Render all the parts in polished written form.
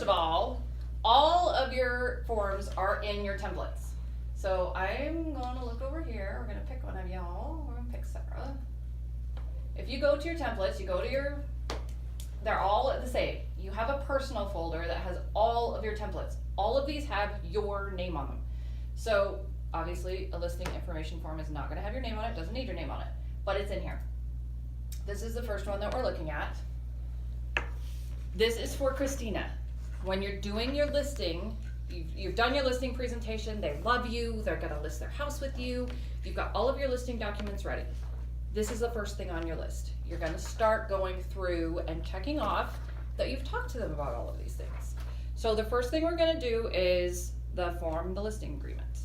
first of all of your forms are in your templates. So I'm gonna look over here, we're gonna pick one of y'all, we're gonna pick Sarah. If you go to your templates, you go to your, they're all the same. You have a personal folder that has all of your templates. All of these have your name on them. So obviously a listing information form is not gonna have your name on it, doesn't need your name on it, but it's in here. This is the first one that we're looking at. This is for Christina. When you're doing your listing, you've done your listing presentation, they love you, they're gonna list their house with you, you've got all of your listing documents ready. This is the first thing on your list. You're gonna start going through and checking off that you've talked to them about all of these things. So the first thing we're gonna do is the listing agreement.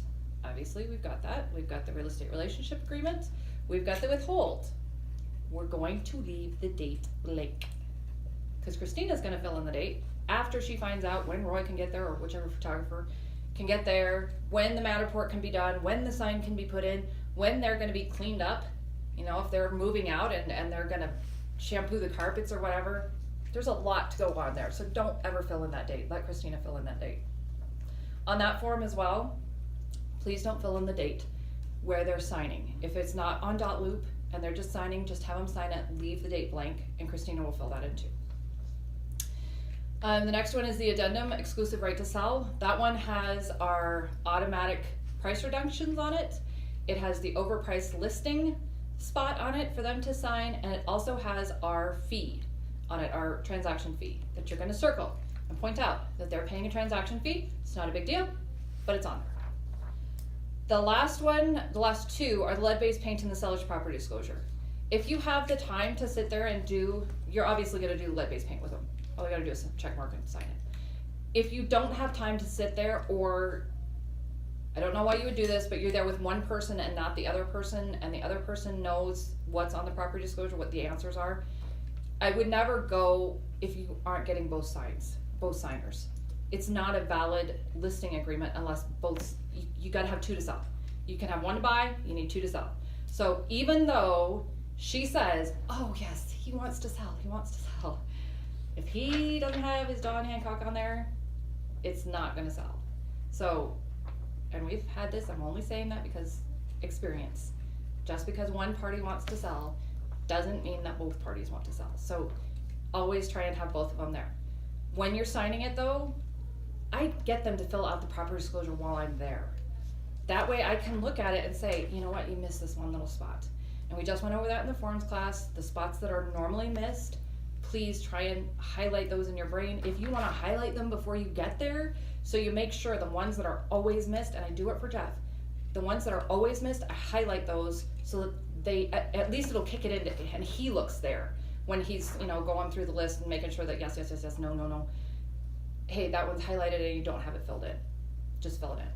Obviously, we've got that. We've got the real estate relationship agreement. We've got the withhold. We're going to leave the date blank, because Christina's gonna fill in the date after she finds out when Roy can get there, or whichever photographer can get there, when the Matterport can be done, when the sign can be put in, when they're gonna be cleaned up. You know, if they're moving out and they're gonna shampoo the carpets or whatever, there's a lot to go on there. So don't ever fill in that date. Let Christina fill in that date. On that form as well, please don't fill in the date where they're signing. If it's not on dot loop and they're just signing, just have them sign it, leave the date blank, and Christina will fill that in too. The next one is the addendum, exclusive right to sell. That one has our automatic price reductions on it. It has the overpriced listing spot on it for them to sign, and it also has our fee on it, our transaction fee, that you're gonna circle and point out that they're paying a transaction fee. It's not a big deal, but it's on there. The last one, the last two are the lead-based paint and the seller's property disclosure. If you have the time to sit there and do, you're obviously gonna do lead-based paint with them. All you gotta do is check mark and sign it. If you don't have time to sit there, or I don't know why you would do this, but you're there with one person and not the other person, and the other person knows what's on the property disclosure, what the answers are, I would never go if you aren't getting both signers. It's not a valid listing agreement unless you gotta have two to sell. You can have one to buy, you need two to sell. So even though she says, oh yes, he wants to sell, if he doesn't have his Dawn Hancock on there, it's not gonna sell. So, and we've had this, I'm only saying that because experience. Just because one party wants to sell doesn't mean that both parties want to sell. So always try and have both of them there. When you're signing it though, I get them to fill out the property disclosure while I'm there. That way I can look at it and say, you know what, you missed this one little spot. And we just went over that in the forms class. The spots that are normally missed, please try and highlight those in your brain. If you wanna highlight them before you get there, so you make sure the ones that are always missed, and I do it for Jeff, the ones that are always missed, I highlight those so that they, at least it'll kick it in and he looks there when he's, you know, going through the list and making sure that yes, no. Hey, that one's highlighted and you don't have it filled in. Just fill it in.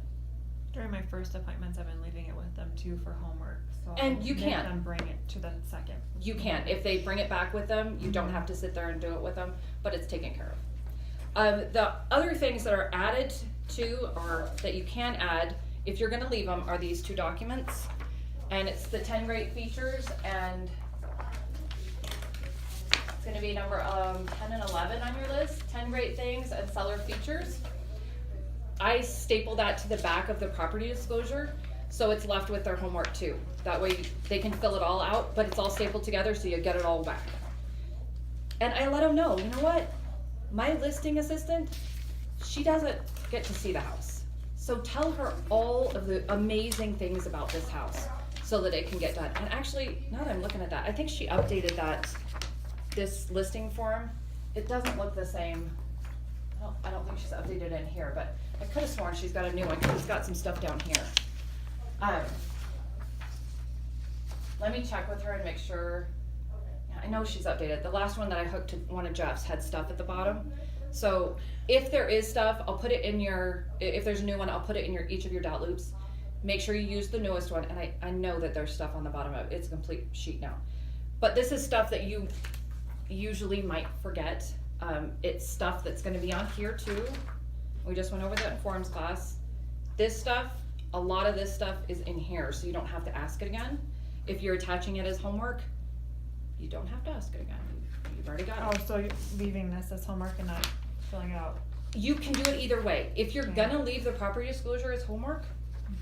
During my first appointments, I've been leaving it with them too for homework. So And you make can. them bring it to the second. You can. If they bring it back with them, you don't have to sit there and do it with them, but it's taken care of. The other things that are added to, or that you can add, if you're gonna leave them, are these two documents. And it's the 10 great features, and it's gonna be number 10 and 11 on your list, 10 great things and seller features. I staple that to the back of the property disclosure, so it's left with their homework too. That way they can fill it all out, but it's all stapled together so you get it all back. And I let them know, you know what? My listing assistant, she doesn't get to see the house. So tell her all of the amazing things about this house so that it can get done. And actually, now that I'm looking at that, I think she updated this listing form. It doesn't look the same. I don't think she's updated it in here, but I could have sworn she's got a new one because it's got some stuff down here. Let me check with her and make sure. Yeah, I know she's updated. The last one that I hooked to one of Jeff's had stuff at the bottom. So if there is stuff, I'll put it in your, if there's a new one, I'll put it in each of your dot loops. Make sure you use the newest one, and I know that there's stuff on the bottom of it. It's a complete sheet now. But this is stuff that you usually might forget. It's stuff that's gonna be on here too. We just went over that in forms class. This stuff, a lot of this stuff is in here, so you don't have to ask it again. If you're attaching it as homework, you don't have to ask it again. You've already got it. Oh, so you're leaving this as homework and not filling it out? You can do it either way. If you're Okay. gonna leave the property disclosure as homework,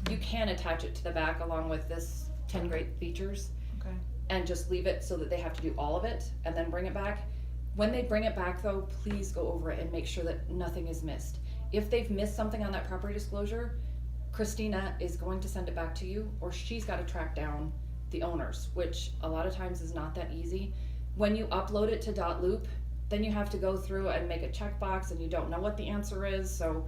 you can attach it to the back along with this 10 great features Okay. and just leave it so that they have to do all of it and then bring it back. When they bring it back though, please go over it and make sure that nothing is missed. If they've missed something on that property disclosure, Christina is going to send it back to you, or she's gotta track down the owners, which a lot of times is not that easy. When you upload it to .loop, then you have to go through and make a checkbox and you don't know what the answer is, so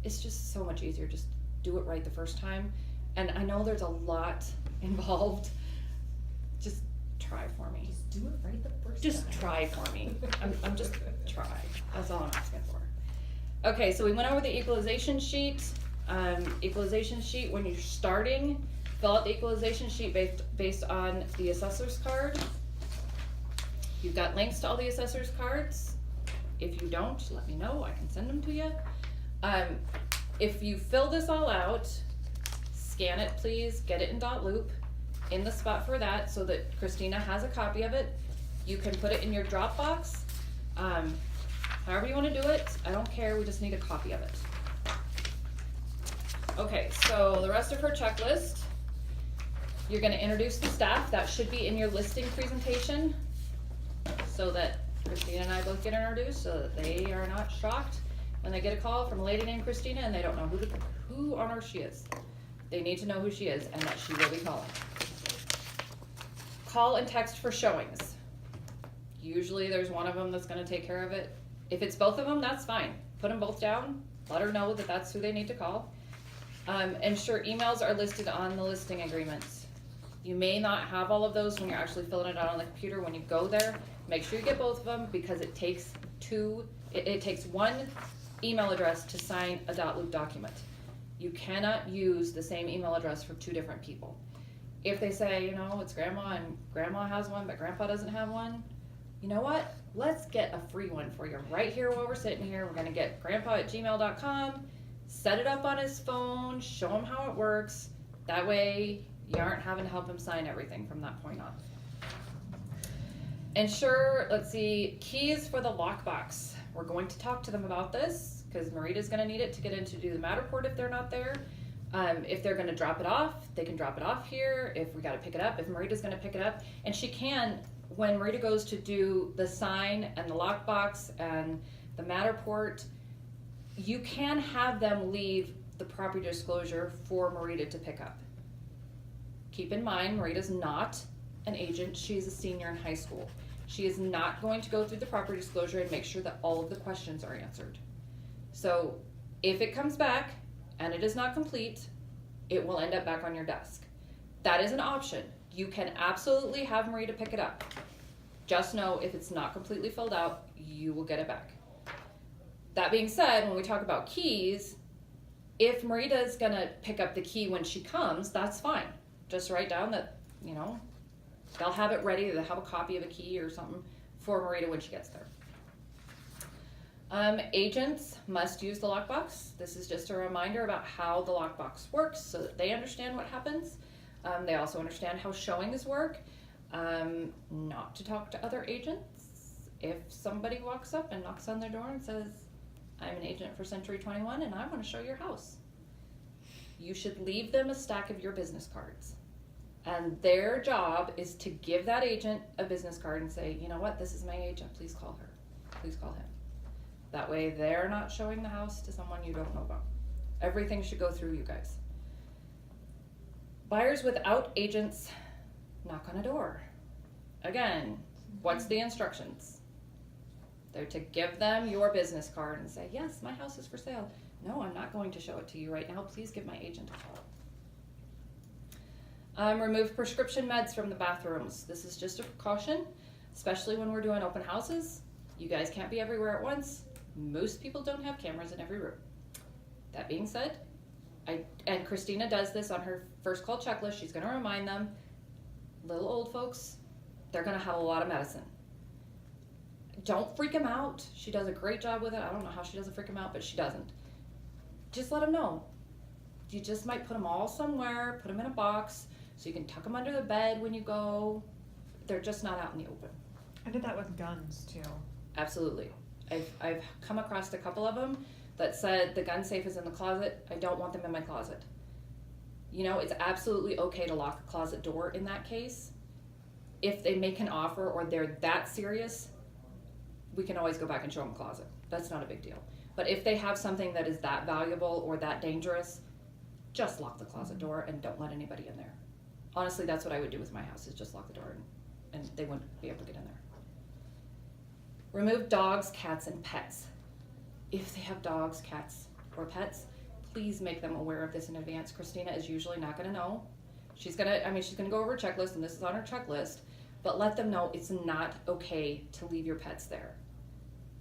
it's just so much easier, just do it right the first time. And I know there's a lot involved, just try for me. Just do it right the first Just time. try for me. I'm just try. That's all I'm asking for. Okay, so we went over the equalization sheet. Equalization sheet, when you're starting, fill out the equalization sheet based on the assessor's card. You've got links to all the assessor's cards. If you don't, let me know, I can send them to you. If you fill this all out, scan it please, get it in .loop, in the spot for that, so that Christina has a copy of it. You can put it in your Dropbox, however you wanna do it, I don't care, we just need a copy of it. Okay, so the rest of her checklist, you're gonna introduce the staff, that should be in your listing presentation, so that Christina and I both get introduced, so that they are not shocked when they get a call from a lady named Christina and they don't know who on earth she is. They need to know who she is and that she will be calling. Call and text for showings. Usually there's one of them that's gonna take care of it. If it's both of them, that's fine. Put them both down, let her know that that's who they need to call. Ensure emails are listed on the listing agreements. You may not have all of those when you're actually filling it out on the computer. When you go there, make sure you get both of them, because it takes it takes one email address to sign a .loop document. You cannot use the same email address for two different people. If they say, you know, it's grandma and grandma has one, but grandpa doesn't have one, you know what? Let's get a free one for you right here while we're sitting here. We're gonna get grandpa@gmail.com, set it up on his phone, show him how it works. That way you aren't having to help him sign everything from that point on. Ensure, let's see, keys for the lockbox. We're going to talk to them about this, because Marita's gonna need it to get in to do the Matterport if they're not there. If they're gonna drop it off, they can drop it off here. If we gotta pick it up, if Marita's gonna pick it up, and she can, when Marita goes to do the sign and the lockbox and the Matterport, you can have them leave the property disclosure for Marita to pick up. Keep in mind, Marita's not an agent, she's a senior in high school. She is not going to go through the property disclosure and make sure that all of the questions are answered. So if it comes back and it is not complete, it will end up back on your desk. That is an option. You can absolutely have Marita pick it up. Just know if it's not completely filled out, you will get it back. That being said, when we talk about keys, if Marita is gonna pick up the key when she comes, that's fine. Just write down that, you know, they'll have it ready, they'll have a copy of a key or something for Marita when she gets there. Agents must use the lockbox. This is just a reminder about how the lockbox works so that they understand what happens. They also understand how showings work. Not to talk to other agents. If somebody walks up and knocks on their door and says, I'm an agent for Century 21 and I want to show your house, you should leave them a stack of your business cards. And their job is to give that agent a business card and say, you know what, this is my agent, please call her, please call him. That way they're not showing the house to someone you don't know about. Everything should go through you guys. Buyers without agents, knock on a door. Again, what's the instructions? They're to give them your business card and say, yes, my house is for sale. No, I'm not going to show it to you right now. Please give my agent a call. Remove prescription meds from the bathrooms. This is just a precaution, especially when we're doing open houses. You guys can't be everywhere at once. Most people don't have cameras in every room. That being said, and Christina does this on her first call checklist. She's gonna remind them, little old folks, they're gonna have a lot of medicine. Don't freak them out. She does a great job with it. I don't know how she doesn't freak them out, but she doesn't. Just let them know. You just might put them all somewhere, put them in a box, so you can tuck them under the bed when you go. They're just not out in the open. I did that with guns too. Absolutely. I've come across a couple of them that said the gun safe is in the closet, I don't want them in my closet. You know, it's absolutely okay to lock a closet door in that case. If they make an offer or they're that serious, we can always go back and show them a closet. That's not a big deal. But if they have something that is that valuable or that dangerous, just lock the closet door and don't let anybody in there. Honestly, that's what I would do with my house, is just lock the door and they wouldn't be able to get in there. Remove dogs, cats, and pets. If they have dogs, cats, or pets, please make them aware of this in advance. Christina is usually not gonna know. She's gonna go over a checklist, and this is on her checklist, but let them know it's not okay to leave your pets there.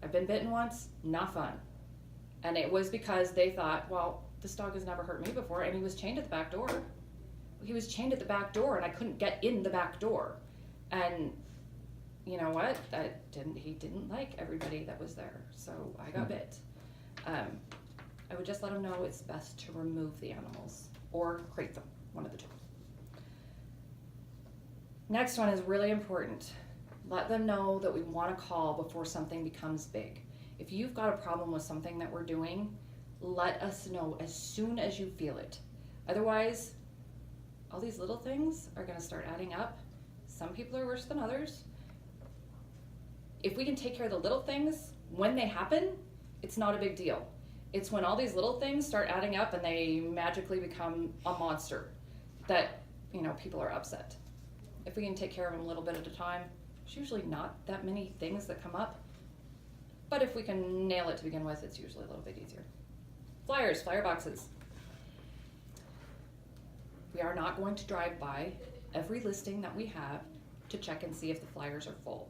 I've been bitten once, not fun. And it was because they thought, well, this dog has never hurt me before, and he was chained at the back door. He was chained at the back door, and I couldn't get in the back door. And you know what? He didn't like everybody that was there, so I got bit. I would just let them know it's best to remove the animals or crate them, one of the two. Next one is really important. Let them know that we want to call before something becomes big. If you've got a problem with something that we're doing, let us know as soon as you feel it. Otherwise, all these little things are going to start adding up. Some people are worse than others. If we can take care of the little things when they happen, it's not a big deal. It's when all these little things start adding up and they magically become a monster that, you know, people are upset. If we can take care of them a little bit at a time, there's usually not that many things that come up. But if we can nail it to begin with, it's usually a little bit easier. Flyers, flyer boxes. We are not going to drive by every listing that we have to check and see if the flyers are full.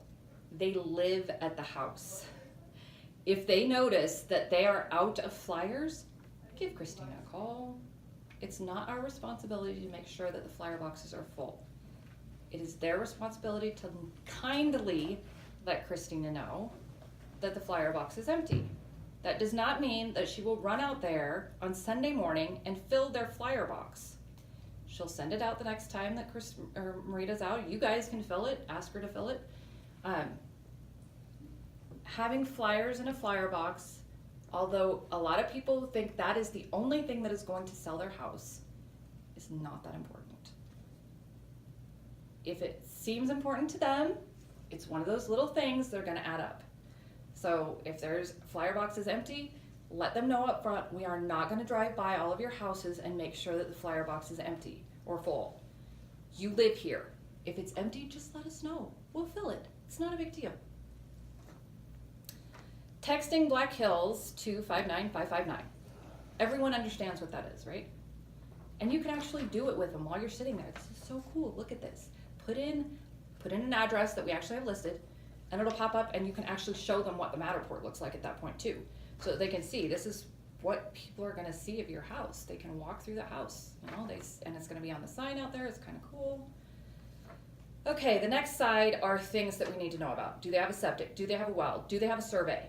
They live at the house. If they notice that they are out of flyers, give Christina a call. It's not our responsibility to make sure that the flyer boxes are full. It is their responsibility to kindly let Christina know that the flyer box is empty. That does not mean that she will run out there on Sunday morning and fill their flyer box. She'll send it out the next time that Marita's out. You guys can fill it, ask her to fill it. Having flyers in a flyer box, although a lot of people think that is the only thing that is going to sell their house, is not that important. If it seems important to them, it's one of those little things that are going to add up. So if there's flyer box is empty, let them know up front, we are not going to drive by all of your houses and make sure that the flyer box is empty or full. You live here. If it's empty, just let us know. We'll fill it. It's not a big deal. Texting Black Hills to 59559. Everyone understands what that is, right? And you can actually do it with them while you're sitting there. This is so cool. Look at this. Put in an address that we actually have listed, and it'll pop up, and you can actually show them what the Matterport looks like at that point too, so that they can see this is what people are going to see of your house. They can walk through the house, you know, and it's going to be on the sign out there. It's kind of cool. Okay, the next side are things that we need to know about. Do they have a septic? Do they have a well? Do they have a survey?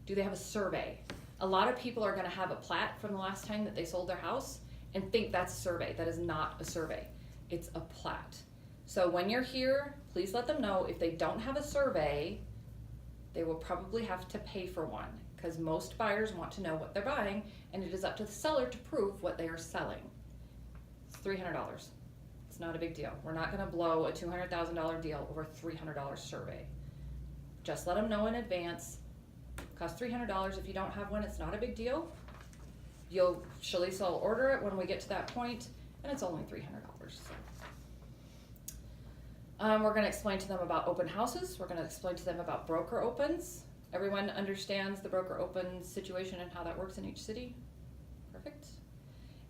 Do they have a survey? A lot of people are going to have a plat from the last time that they sold their house and think that's a survey. That is not a survey. It's a plat. So when you're here, please let them know if they don't have a survey, they will probably have to pay for one, because most buyers want to know what they're buying, and it is up to the seller to prove what they are selling. It's $300. It's not a big deal. We're not going to blow a $200,000 deal over a $300 survey. Just let them know in advance. It costs $300. If you don't have one, it's not a big deal. Shalice will order it when we get to that point, and it's only $300. We're going to explain to them about open houses. We're going to explain to them about broker opens. Everyone understands the broker open situation and how that works in each city? Perfect.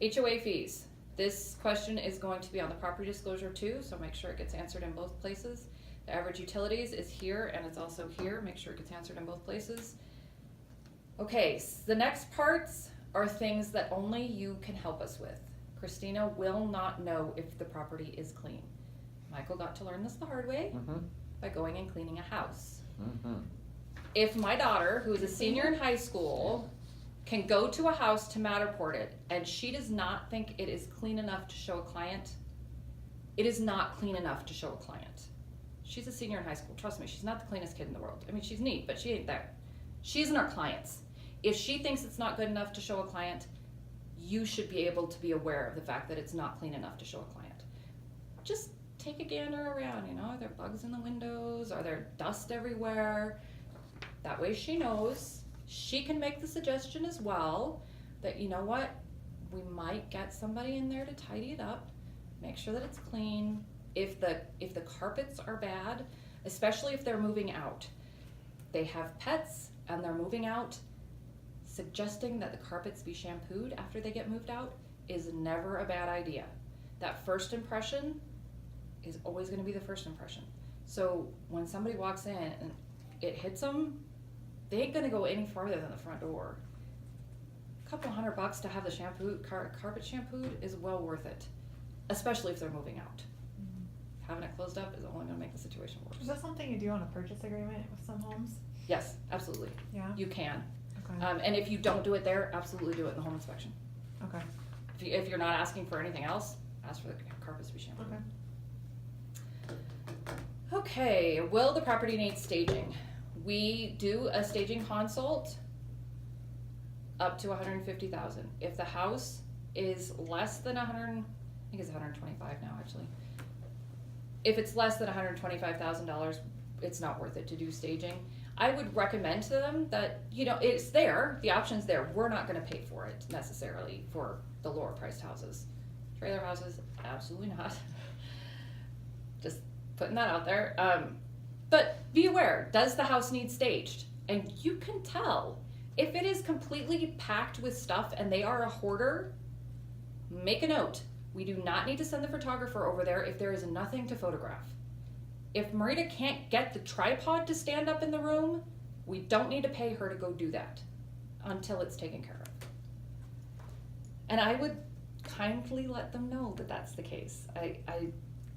HOA fees. This question is going to be on the property disclosure too, so make sure it gets answered in both places. The average utilities is here, and it's also here. Make sure it gets answered in both places. Okay, so the next parts are things that only you can help us with. Christina will not know if the property is clean. Michael got to learn this the hard way by going and cleaning a house. If my daughter, who is a senior in high school, can go to a house to Matterport it, and she does not think it is clean enough to show a client, it is not clean enough to show a client. She's a senior in high school. Trust me, she's not the cleanest kid in the world. I mean, she's neat, but she ain't that. She isn't our clients. If she thinks it's not good enough to show a client, you should be able to be aware of the fact that it's not clean enough to show a client. Just take a gander around, you know, are there bugs in the windows? Are there dust everywhere? That way she knows. She can make the suggestion as well that, you know what, we might get somebody in there to tidy it up, make sure that it's clean. If the carpets are bad, especially if they're moving out, they have pets and they're moving out, suggesting that the carpets be shampooed after they get moved out is never a bad idea. That first impression is always going to be the first impression. So when somebody walks in and it hits them, they ain't going to go any farther than the front door. A couple $100 to have the carpet shampooed is well worth it, especially if they're moving out. Having it closed up is only going to make the situation worse. Is that something you do on a purchase agreement with some homes? Yes, absolutely. Yeah. You can. Okay. And if you don't do it there, absolutely do it in the home inspection. Okay. If you're not asking for anything else, ask for the carpets to be shampooed. Okay. Okay, will the property need staging? We do a staging consult up to $150,000. If the house is less than 100, I think it's 125 now actually. If it's less than $125,000, it's not worth it to do staging. I would recommend to them that, you know, it's there, the option's there. We're not gonna pay for it necessarily for the lower priced houses. Trailer houses, absolutely not. Just putting that out there. But be aware, does the house need staged? And you can tell. If it is completely packed with stuff and they are a hoarder, make a note. We do not need to send the photographer over there if there is nothing to photograph. If Marita can't get the tripod to stand up in the room, we don't need to pay her to go do that until it's taken care of. And I would kindly let them know that that's the case.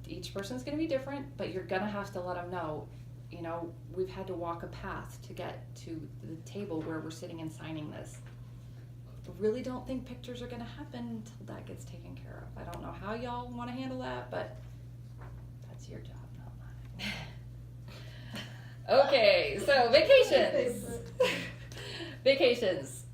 Each person's gonna be different, but you're gonna have to let them know, you know, we've had to walk a path to get to the table where we're sitting and signing this. I really don't think pictures are gonna happen until that gets taken care of. I don't know how y'all wanna handle that, but that's your job, not mine. Okay, so vacations. Vacations.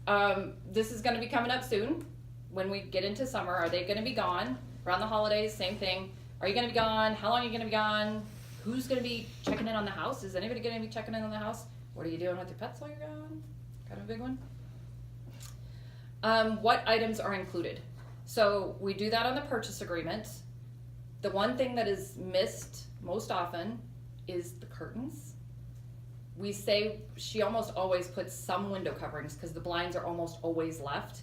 This is gonna be coming up soon. When we get into summer, are they gonna be gone? Around the holidays, same thing. Are you gonna be gone? How long are you gonna be gone? Who's gonna be checking in on the house? Is anybody gonna be checking in on the house? What are you doing with your pets while you're gone? Kind of a big one. What items are included? So we do that on the purchase agreement. The one thing that is missed most often is the curtains. We say she almost always puts some window coverings because the blinds are almost always left,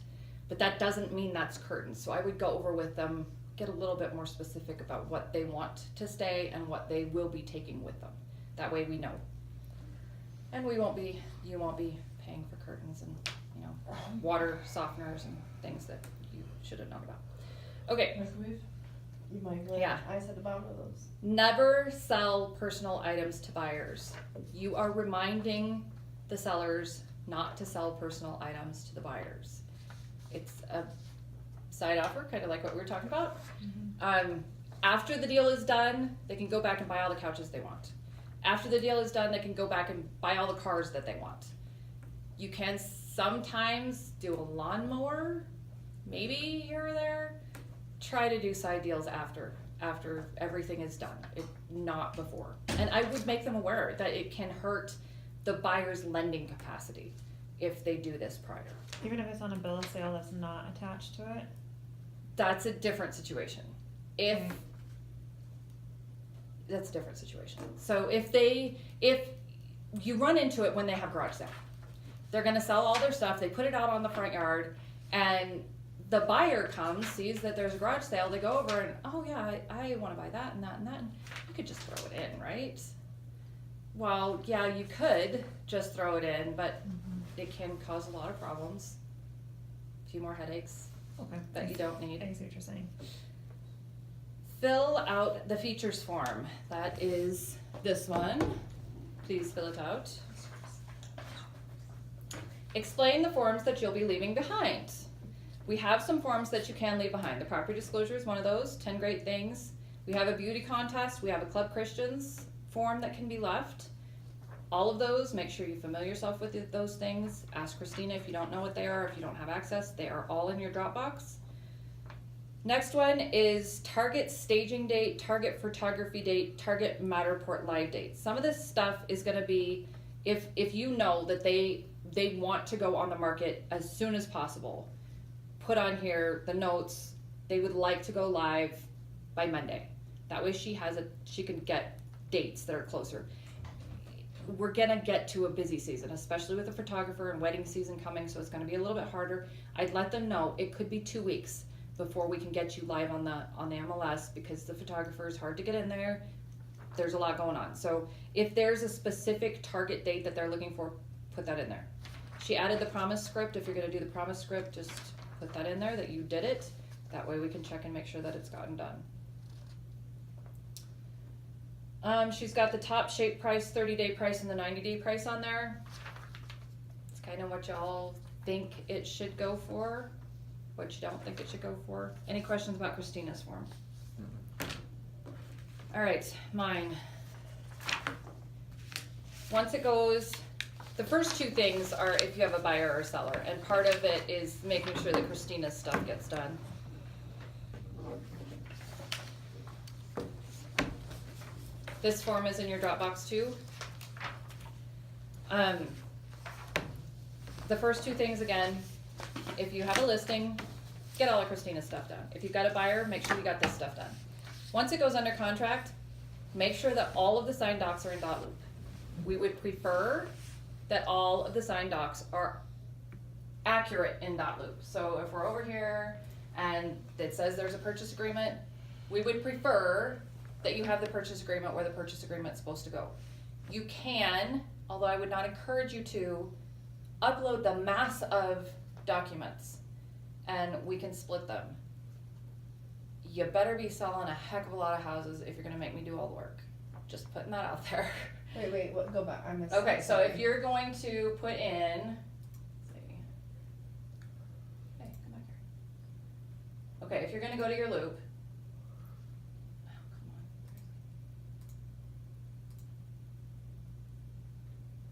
but that doesn't mean that's curtains. So I would go over with them, get a little bit more specific about what they want to stay and what they will be taking with them. That way we know. And you won't be paying for curtains and, you know, water softeners and things that you should have known about. Okay. Microwave? You might Yeah. I said about those. Never sell personal items to buyers. You are reminding the sellers not to sell personal items to the buyers. It's a side offer, kind of like what we were talking about. After the deal is done, they can go back and buy all the couches they want. After the deal is done, they can go back and buy all the cars that they want. You can sometimes do a lawnmower, maybe here or there. Try to do side deals after everything is done, not before. And I would make them aware that it can hurt the buyer's lending capacity if they do this prior. Even if it's on a bill of sale that's not attached to it? That's a different situation. If Okay. That's a different situation. So if you run into it when they have garage sale, they're gonna sell all their stuff, they put it out on the front yard, and the buyer comes, sees that there's a garage sale, they go over and, oh yeah, I wanna buy that and that and that, and you could just throw it in, right? Well, yeah, you could just throw it in, but it can cause a lot of problems. A few more headaches Okay. that you don't need. I see what you're saying. Fill out the features form. That is this one. Please fill it out. Explain the forms that you'll be leaving behind. We have some forms that you can leave behind. The property disclosure is one of those, 10 great things. We have a beauty contest. We have a Club Christians form that can be left. all of those, make sure you familiar yourself with those things. Ask Christina if you don't know what they are, if you don't have access. They are all in your Dropbox. Next one is target staging date, target photography date, target Matterport live date. Some of this stuff is going to be, if you know that they want to go on the market as soon as possible, put on here the notes, they would like to go live by Monday. That way she can get dates that are closer. We're gonna get to a busy season, especially with the photographer and wedding season coming, so it's gonna be a little bit harder. I'd let them know it could be 2 weeks before we can get you live on the MLS, because the photographer is hard to get in there. There's a lot going on. So if there's a specific target date that they're looking for, put that in there. She added the promise script. If you're gonna do the promise script, just put that in there that you did it. That way we can check and make sure that it's gotten done. She's got the top shape price, 30-day price, and the 90-day price on there. It's kind of what y'all think it should go for, what you don't think it should go for. Any questions about Christina's form? All right, mine. Once it goes, the first two things are if you have a buyer or seller, and part of it is making sure that Christina's stuff gets done. This form is in your Dropbox too. The first two things again, if you have a listing, get all of Christina's stuff done. If you've got a buyer, make sure you got this stuff done. Once it goes under contract, make sure that all of the signed docs are in .loop. We would prefer that all of the signed docs are accurate in .loop. So if we're over here and it says there's a purchase agreement, we would prefer that you have the purchase agreement where the purchase agreement is supposed to go. You can, although I would not encourage you to, upload the mass of documents and we can split them. You better be selling a heck of a lot of houses if you're gonna make me do all the work. Just putting that out there. Wait, what, go back, I missed. Okay, that, so sorry. if you're going to put in, let's see. Hey, come back here. Okay, if you're gonna go to your loop, oh, come on.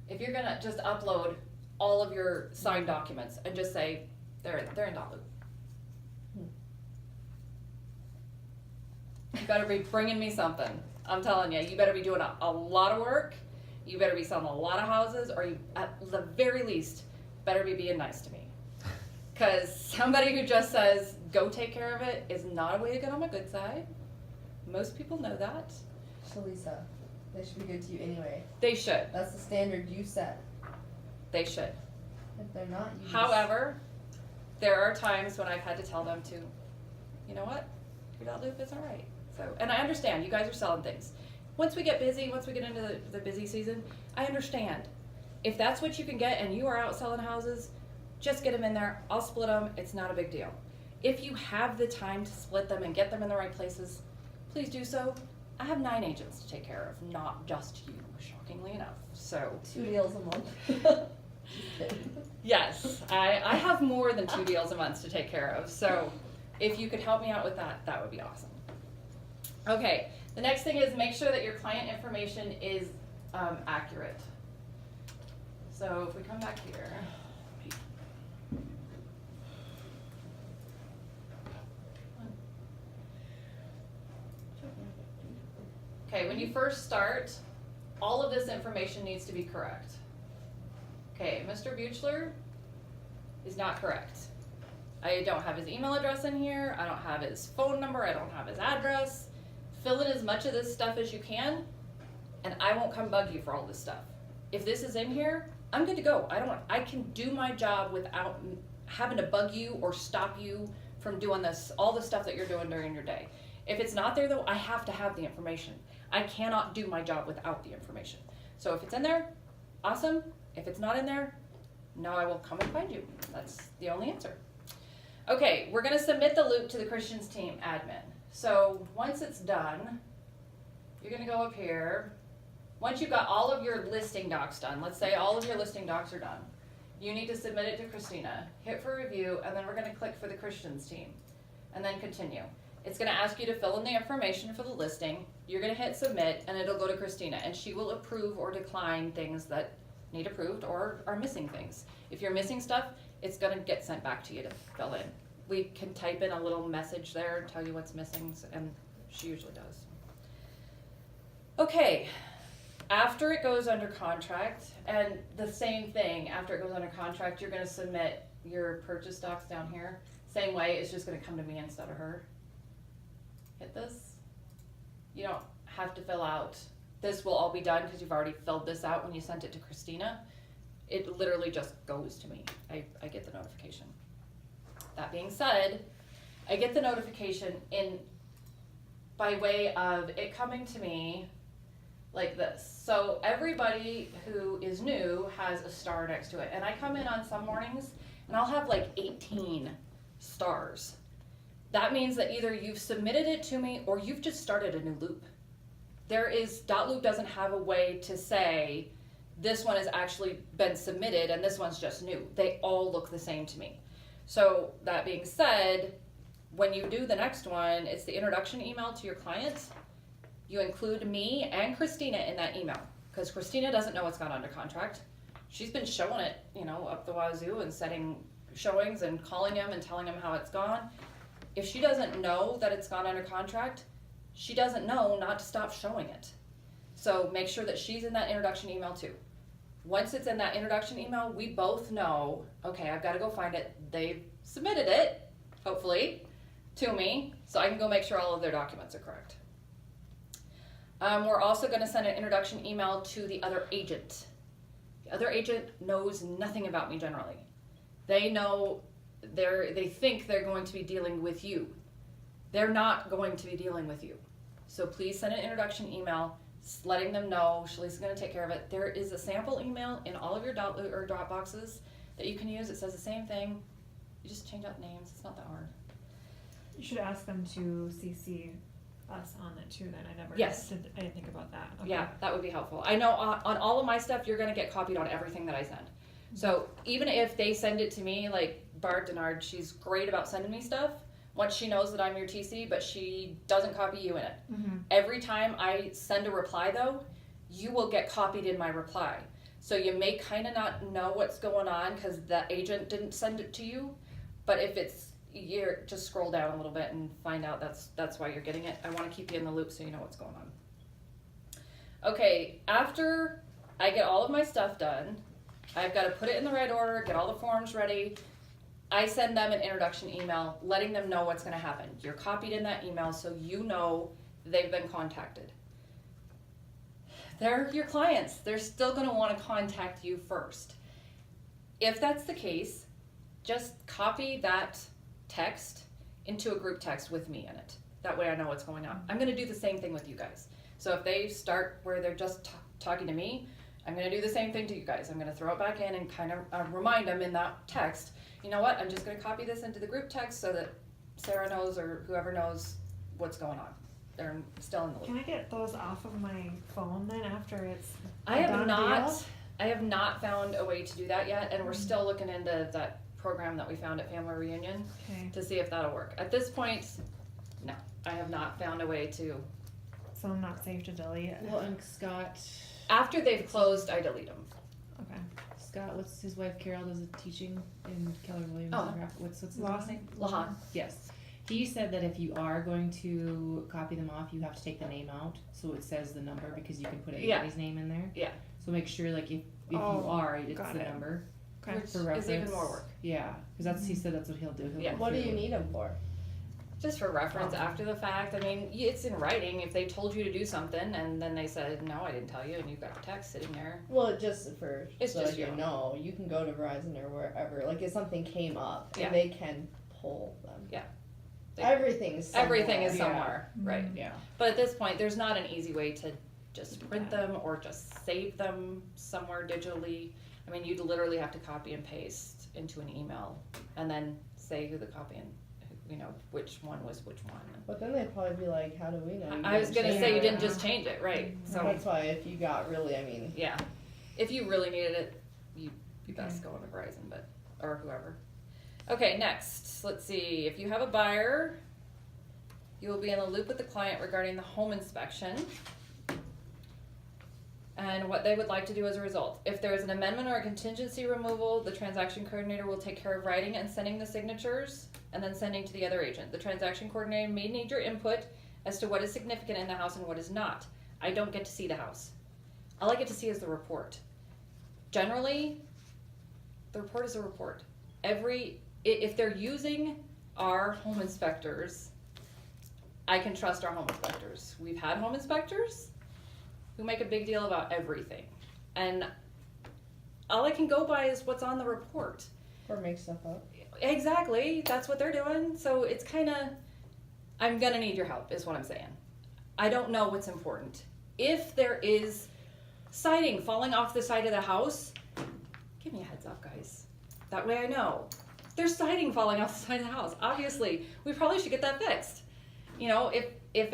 If you're gonna just upload all of your signed documents and just say they're in .loop. You better be bringing me something. I'm telling you, you better be doing a lot of work. You better be selling a lot of houses, or you, at the very least, better be being nice to me. Because somebody who just says, go take care of it, is not a way to get on my good side. Most people know that. Shalisa, they should be good to you anyway. They should. That's the standard you set. They should. If they're not, you However, there are times when I've had to tell them to, you know what, your .loop is all right. So, and I understand, you guys are selling things. Once we get busy, once we get into the busy season, I understand. If that's what you can get and you are out selling houses, just get them in there. I'll split them. It's not a big deal. If you have the time to split them and get them in the right places, please do so. I have 9 agents to take care of, not just you, shockingly enough. So 2 deals a month. yes, I have more than 2 deals a month to take care of. So if you could help me out with that, that would be awesome. Okay, the next thing is make sure that your client information is accurate. So if we come back here. Okay, when you first start, all of this information needs to be correct. Okay, Mr. Buchler is not correct. I don't have his email address in here, I don't have his phone number, I don't have his address. Fill in as much of this stuff as you can, and I won't come bug you for all this stuff. If this is in here, I'm good to go. I can do my job without having to bug you or stop you from doing this, all the stuff that you're doing during your day. If it's not there though, I have to have the information. I cannot do my job without the information. So if it's in there, awesome. If it's not in there, no, I will come and find you. That's the only answer. Okay, we're gonna submit the loop to the Christians team admin. So once it's done, you're gonna go up here. Once you've got all of your listing docs done, let's say all of your listing docs are done, you need to submit it to Christina, hit for review, and then we're gonna click for the Christians team, and then continue. It's gonna ask you to fill in the information for the listing. You're gonna hit submit and it'll go to Christina and she will approve or decline things that need approved or are missing things. If you're missing stuff, it's gonna get sent back to you to fill in. We can type in a little message there and tell you what's missing, and she usually does. Okay, after it goes under contract, and the same thing, after it goes under contract, you're gonna submit your purchase docs down here. Same way, it's just gonna come to me instead of her. Hit this. You don't have to fill out, this will all be done because you've already filled this out when you sent it to Christina. It literally just goes to me. I get the notification. That being said, I get the notification by way of it coming to me like this. So everybody who is new has a star next to it. And I come in on some mornings and I'll have like 18 stars. That means that either you've submitted it to me or you've just started a new loop. Dotloop doesn't have a way to say this one has actually been submitted and this one's just new. They all look the same to me. So that being said, when you do the next one, it's the introduction email to your client. You include me and Christina in that email because Christina doesn't know it's gone under contract. She's been showing it, up the wazoo and setting showings and calling him and telling him how it's gone. If she doesn't know that it's gone under contract, she doesn't know not to stop showing it. So make sure that she's in that introduction email too. Once it's in that introduction email, we both know, okay, I've got to go find it. They've submitted it, hopefully, to me, so I can go make sure all of their documents are correct. We're also going to send an introduction email to the other agent. The other agent knows nothing about me generally. They think they're going to be dealing with you. They're not going to be dealing with you. So please send an introduction email letting them know Shalisa's going to take care of it. There is a sample email in all of your Dropboxes that you can use. It says the same thing. You just change out names. It's not that hard. You should ask them to CC us on it too then. Yes. I didn't think about that. Okay. Yeah, that would be helpful. I know on all of my stuff, you're going to get copied on everything that I send. So even if they send it to me, like Barb Denard, she's great about sending me stuff once she knows that I'm your TC, but she doesn't copy you in it. Mm-hmm. Every time I send a reply though, you will get copied in my reply. So you may kind of not know what's going on because the agent didn't send it to you, but if you're just scroll down a little bit and find out that's why you're getting it. I want to keep you in the loop so you know what's going on. Okay, after I get all of my stuff done, I've got to put it in the right order, get all the forms ready. I send them an introduction email letting them know what's going to happen. You're copied in that email so you know they've been contacted. They're your clients. They're still going to want to contact you first. If that's the case, just copy that text into a group text with me in it. That way I know what's going on. I'm going to do the same thing with you guys. So if they start where they're just talking to me, I'm going to do the same thing to you guys. I'm going to throw it back in and kind of remind them in that text, you know what, I'm just going to copy this into the group text so that Sarah knows or whoever knows what's going on. They're still in the loop. Can I get those off of my phone then after it's I a have done not. deal? I have not found a way to do that yet, and we're still looking into that program that we found at Family Reunion Okay. to see if that'll work. At this point, no, I have not found a way to. So I'm not safe to delete it. Well, and Scott, After they've closed, I delete them. Okay. what's his wife Carol does a teaching in Keller Williams. Oh. What's his last name? Lahan. Yes. He said that if you are going to copy them off, you have to take the name out so it says the number because you can put anybody's name in there. Yeah. So make sure like if you Oh, are, it's got the it. number Okay. Which for is reference. even more work. Yeah, because he said that's what he'll do. He'll Yeah. go What do through. you need them for? Just for reference after the fact. I mean, it's in writing. If they told you to do something and then they said, no, I didn't tell you, and you've got the text sitting there. Well, just for It's so just you your own. know, you can go to Verizon or wherever. Like if something came up, Yeah. and they can pull them. Yeah. They- Everything's somewhere. Everything is Yeah. somewhere, right? Yeah. But at this point, there's not an easy way to just print Yeah. them or just save them somewhere digitally. I mean, you'd literally have to copy and paste into an email and then say who the copy and, which one was which one. But then they'd probably be like, "How do we know?" you I was didn't gonna change say you it?" didn't just change it, right? So, That's why if you got really, I mean, yeah. If you really needed it, you'd be best going to Verizon, or whoever. Okay, next, let's see. If you have a buyer, you will be in the loop with the client regarding the home inspection and what they would like to do as a result. If there is an amendment or a contingency removal, the transaction coordinator will take care of writing and sending the signatures and then sending to the other agent. The transaction coordinator may need your input as to what is significant in the house and what is not. I don't get to see the house. All I get to see is the report. Generally, the report is a report. If they're using our home inspectors, I can trust our home inspectors. We've had home inspectors who make a big deal about everything. And all I can go by is what's on the report. Or make stuff up. Exactly, that's what they're doing. So it's kind of, I'm gonna need your help is what I'm saying. I don't know what's important. If there is siding falling off the side of the house, give me a heads up, guys. That way I know. There's siding falling off the side of the house. Obviously, we probably should get that fixed. You know, if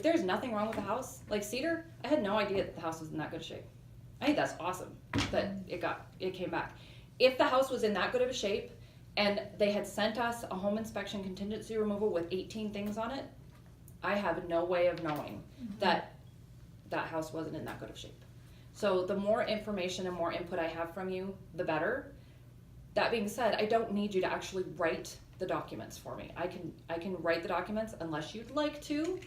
there's nothing wrong with the house, like Cedar, I had no idea that the house was in that good shape. I think that's awesome that it came back. If the house was in that good of a shape and they had sent us a home inspection contingency removal with 18 things on it, I have no way of knowing that that house wasn't in that good of shape. So the more information and more input I have from you, the better. That being said, I don't need you to actually write the documents for me. I can write the documents unless you'd like to.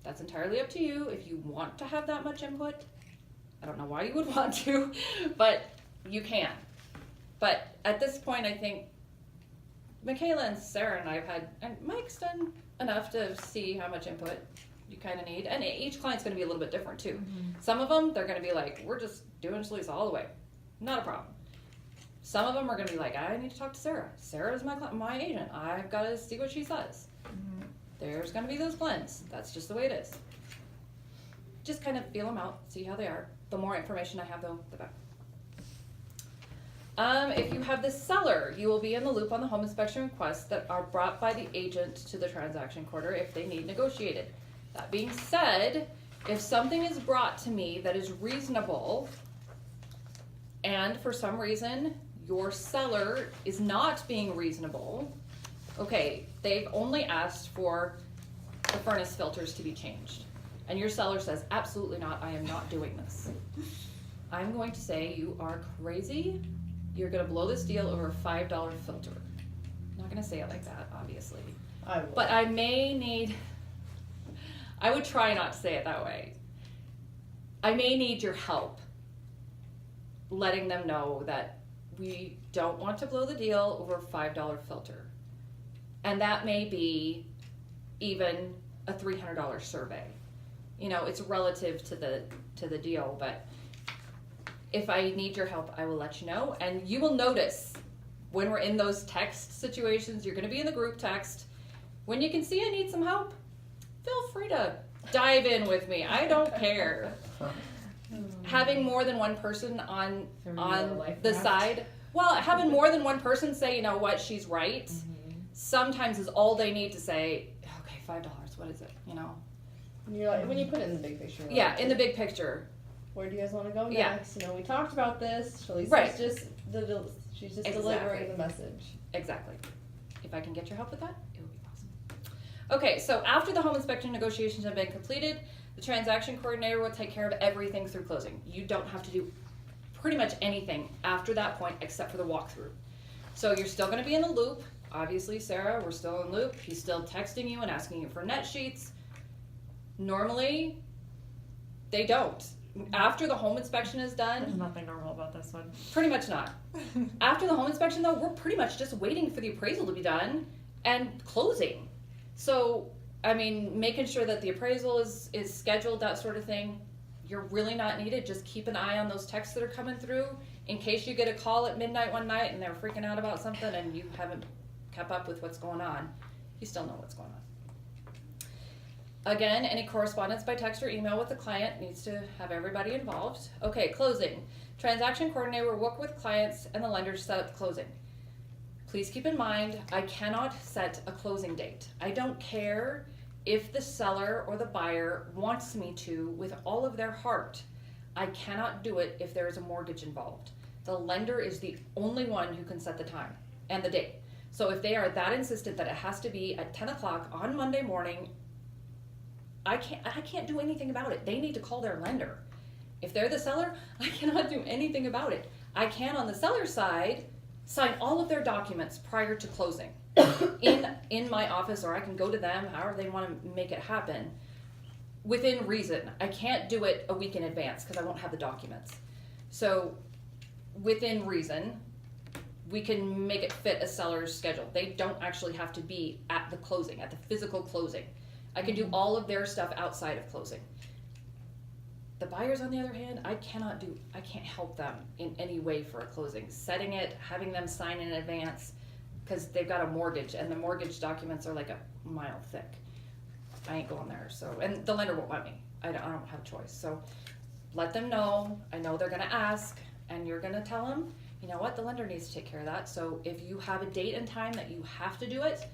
That's entirely up to you. If you want to have that much input, I don't know why you would want to, but you can. But at this point, I think Michaela and Sarah and I have had, and Mike's done enough to see how much input you kind of need. And each client's going to be a little bit different too. Some of them, they're going to be like, we're just doing Shalisa all the way. Not a problem. Some of them are going to be like, I need to talk to Sarah. Sarah's my agent. I've got to see what she says. There's going to be those blends. That's just the way it is. Just kind of feel them out, see how they are. The more information I have, though, the better. If you have the seller, you will be in the loop on the home inspection requests that are brought by the agent to the transaction coordinator if they need negotiated. That being said, if something is brought to me that is reasonable, and for some reason your seller is not being reasonable, okay, they've only asked for the furnace filters to be changed, and your seller says, absolutely not, I am not doing this. I'm going to say, you are crazy. You're going to blow this deal over a $5 filter. I'm not going to say it like that, obviously. I will. But I would try not to say it that way. I may need your help letting them know that we don't want to blow the deal over a $5 filter. And that may be even a $300 survey. You know, it's relative to the deal, but if I need your help, I will let you know. And you will notice when we're in those text situations, you're going to be in the group text. When you can see I need some help, feel free to dive in with me. I don't care. Having more than one person on the side, well, having more than one person say, you know what, she's right, sometimes is all they need to say, okay, $5, what is it, you know? And you're like, when you put it in the big picture. You're Yeah, like, in the big picture. Where do you guys want to go Yeah. next? You know, we talked about this. Shalisa's Right. she's just delivering the message. Exactly. If I can get your help with that, it would be awesome. Okay, so after the home inspection negotiations have been completed, the transaction coordinator will take care of everything through closing. You don't have to do pretty much anything after that point except for the walkthrough. So you're still going to be in the loop. Obviously, Sarah, we're still in the loop. He's still texting you and asking you for net sheets. Normally, they don't. After the home inspection is There's done, nothing normal about this one. pretty much not. After the home inspection, though, we're pretty much just waiting for the appraisal to be done and closing. So, I mean, making sure that the appraisal is scheduled, that sort of thing, you're really not needed. Just keep an eye on those texts that are coming through in case you get a call at midnight one night and they're freaking out about something and you haven't kept up with what's going on. You still know what's going on. Again, any correspondence by text or email with the client needs to have everybody involved. Okay, closing. Transaction coordinator will work with clients and the lender to set up closing. Please keep in mind, I cannot set a closing date. I don't care if the seller or the buyer wants me to with all of their heart. I cannot do it if there is a mortgage involved. The lender is the only one who can set the time and the date. So if they are that insistent that it has to be at 10 o'clock on Monday morning, I can't do anything about it. They need to call their lender. If they're the seller, I cannot do anything about it. I can, on the seller's side, sign all of their documents prior to closing in my office, or I can go to them, however they want to make it happen, within reason. I can't do it a week in advance because I won't have the documents. So within reason, we can make it fit a seller's schedule. They don't actually have to be at the closing, at the physical closing. I can do all of their stuff outside of closing. The buyers, on the other hand, I can't help them in any way for a closing. Setting it, having them sign in advance, because they've got a mortgage, and the mortgage documents are like a mile thick. I ain't going there, so, and the lender won't let me. I don't have a choice. So let them know. I know they're gonna ask, and you're gonna tell them, you know what, the lender needs to take care of that. So if you have a date and time that you have to do it,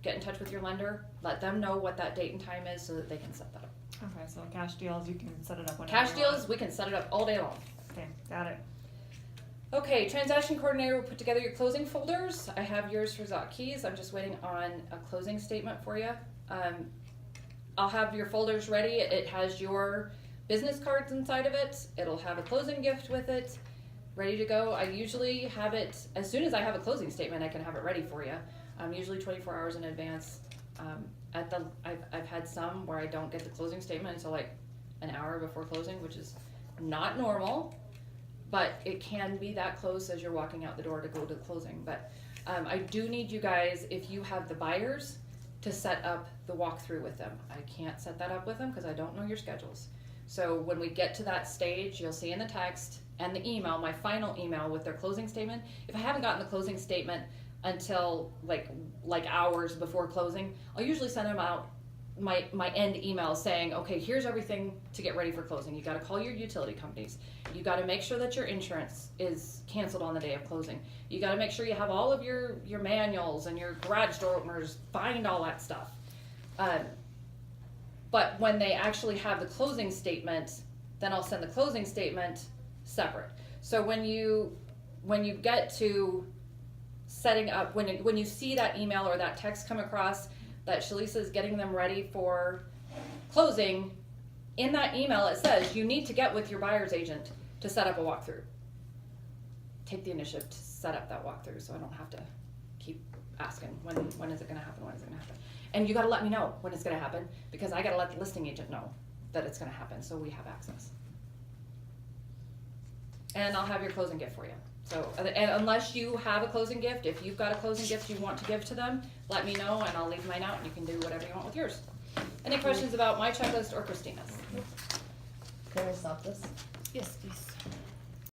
get in touch with your lender, let them know what that date and time is so that they can set that up. Okay, so cash deals, you can set it up whenever Cash you want. deals, we can set it up all day long. Okay, got it. Okay, transaction coordinator will put together your closing folders. I have yours for Zotkeys. I'm just waiting on a closing statement for you. I'll have your folders ready. It has your business cards inside of it. It'll have a closing gift with it, ready to go. I usually have it, as soon as I have a closing statement, I can have it ready for you. Usually 24 hours in advance. I've had some where I don't get the closing statement until like an hour before closing, which is not normal, but it can be that close as you're walking out the door to go to the closing. But I do need you guys, if you have the buyers, to set up the walkthrough with them. I can't set that up with them because I don't know your schedules. So when we get to that stage, you'll see in the text and the email, my final email with their closing statement. If I haven't gotten the closing statement until like hours before closing, I'll usually send them out my end email saying, okay, here's everything to get ready for closing. You got to call your utility companies. You got to make sure that your insurance is canceled on the day of closing. You got to make sure you have all of your manuals and your garage door openers, find all that stuff. But when they actually have the closing statement, then I'll send the closing statement separate. So when you get to setting up, when you see that email or that text come across that Shalisa is getting them ready for closing, in that email it says you need to get with your buyer's agent to set up a walkthrough. Take the initiative to set up that walkthrough so I don't have to keep asking when is it going to happen, when is it going to happen. And you got to let me know when it's going to happen because I got to let the listing agent know that it's going to happen so we have access. And I'll have your closing gift for you. So, and unless you have a closing gift, if you've got a closing gift you want to give to them, let me know and I'll leave mine out and you can do whatever you want with yours. Any questions about my checklist or Christina's? Can we stop this? Yes, please.